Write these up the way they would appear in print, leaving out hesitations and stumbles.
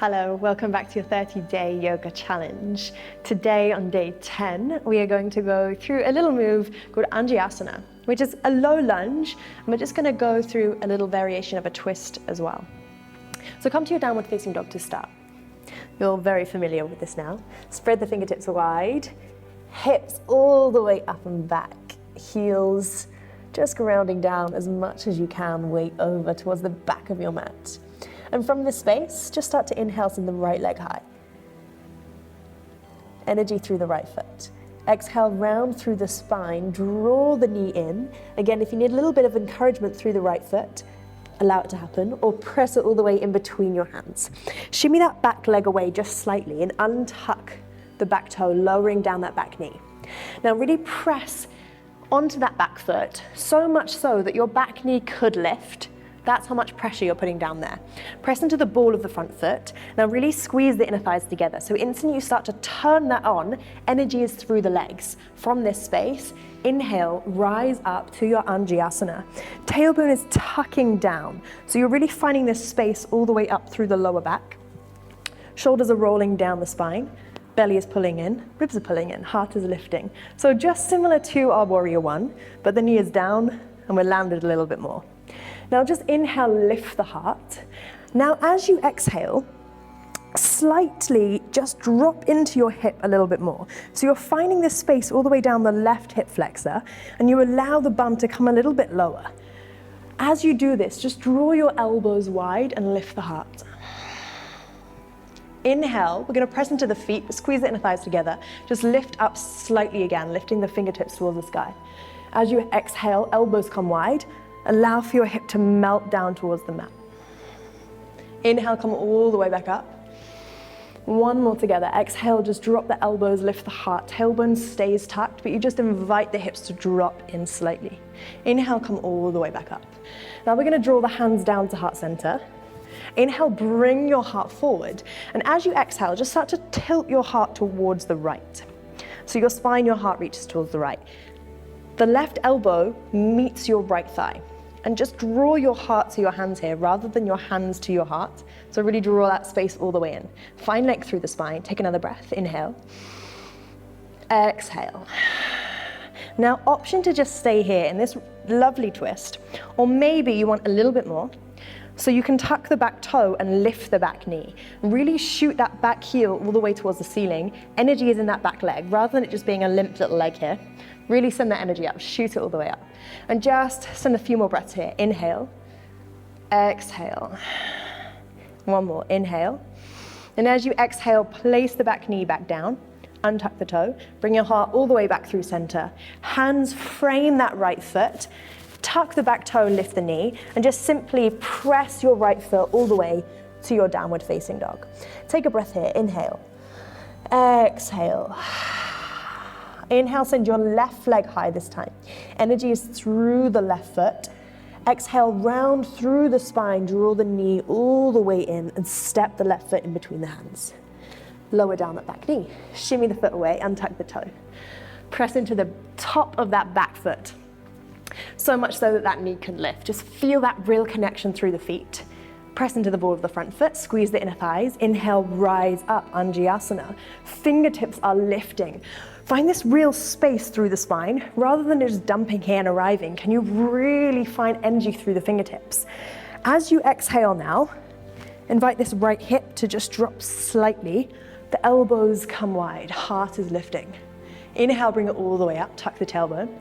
Hello, welcome back to your 30-day yoga challenge. Today on day 10, we are going to go through a little move called Anjaneyasana, which is a low lunge, and we're just going to go through a little variation of a twist as well. So come to your downward facing dog to start. You're very familiar with this now. Spread the fingertips wide, hips all the way up and back, heels just grounding down as much as you can, weight over towards the back of your mat. And from this space, just start to inhale, send the right leg high. Energy through the right foot. Exhale, round through the spine, draw the knee in. Again, if you need a little bit of encouragement through the right foot, allow it to happen, or press it all the way in between your hands. Shimmy that back leg away just slightly and untuck the back toe, lowering down that back knee. Now really press onto that back foot, so much so that your back knee could lift. That's how much pressure you're putting down there. Press into the ball of the front foot. Now really squeeze the inner thighs together. So instantly you start to turn that on, energy is through the legs. From this space, inhale, rise up to your Anjaneyasana. Tailbone is tucking down. So you're really finding this space all the way up through the lower back. Shoulders are rolling down the spine. Belly is pulling in, ribs are pulling in, heart is lifting. So just similar to our warrior one, but the knee is down and we're landed a little bit more. Now just inhale, lift the heart. Now as you exhale, slightly just drop into your hip a little bit more. So you're finding this space all the way down the left hip flexor, and you allow the bum to come a little bit lower. As you do this, just draw your elbows wide and lift the heart. Inhale, we're going to press into the feet, squeeze the inner thighs together. Just lift up slightly again, lifting the fingertips towards the sky. As you exhale, elbows come wide. Allow for your hip to melt down towards the mat. Inhale, come all the way back up. One more together. Exhale, just drop the elbows, lift the heart. Tailbone stays tucked, but you just invite the hips to drop in slightly. Inhale, come all the way back up. Now we're going to draw the hands down to heart center. Inhale, bring your heart forward. And as you exhale, just start to tilt your heart towards the right. So your spine, your heart reaches towards the right. The left elbow meets your right thigh. And just draw your heart to your hands here rather than your hands to your heart. So really draw that space all the way in. Find length through the spine. Take another breath. Inhale. Exhale. Now, option to just stay here in this lovely twist, or maybe you want a little bit more. So you can tuck the back toe and lift the back knee. Really shoot that back heel all the way towards the ceiling. Energy is in that back leg rather than it just being a limp little leg here. Really send that energy up, shoot it all the way up. And just send a few more breaths here. Inhale, exhale. One more, inhale. And as you exhale, place the back knee back down, untuck the toe, bring your heart all the way back through center. Hands frame that right foot, tuck the back toe, lift the knee, and just simply press your right foot all the way to your downward facing dog. Take a breath here, inhale, exhale. Inhale, send your left leg high this time. Energy is through the left foot. Exhale, round through the spine, draw the knee all the way in and step the left foot in between the hands. Lower down that back knee. Shimmy the foot away, untuck the toe. Press into the top of that back foot. So much so that that knee can lift. Just feel that real connection through the feet. Press into the ball of the front foot, squeeze the inner thighs. Inhale, rise up, Anjaneyasana. Fingertips are lifting. Find this real space through the spine. Rather than just dumping here and arriving, can you really find energy through the fingertips? As you exhale now, invite this right hip to just drop slightly. The elbows come wide, heart is lifting. Inhale, bring it all the way up, tuck the tailbone.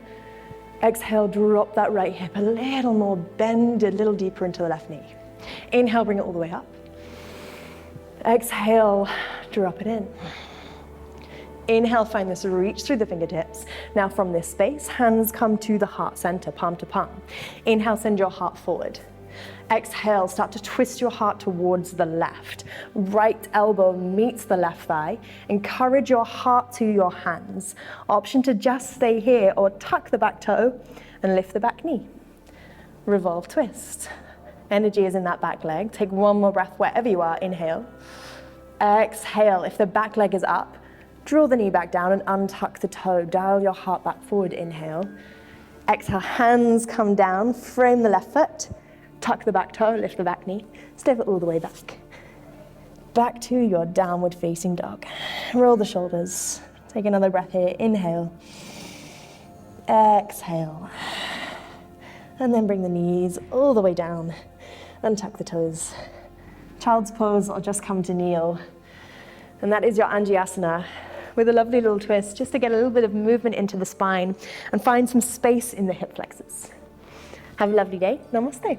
Exhale, drop that right hip a little more, bend a little deeper into the left knee. Inhale, bring it all the way up. Exhale, drop it in. Inhale, find this reach through the fingertips. Now from this space, hands come to the heart center, palm to palm. Inhale, send your heart forward. Exhale, start to twist your heart towards the left. Right elbow meets the left thigh. Encourage your heart to your hands. Option to just stay here or tuck the back toe and lift the back knee. Revolve twist. Energy is in that back leg. Take one more breath wherever you are. Inhale. Exhale. If the back leg is up, draw the knee back down and untuck the toe. Dial your heart back forward. Inhale. Exhale, hands come down. Frame the left foot. Tuck the back toe, lift the back knee. Step it all the way back. back to your downward facing dog. Roll the shoulders. Take another breath here. Inhale. Exhale. And then bring the knees all the way down and tuck the toes. Child's pose, or just come to kneel. And that is your Anjaneyasana with a lovely little twist, just to get a little bit of movement into the spine and find some space in the hip flexors. Have a lovely day. Namaste.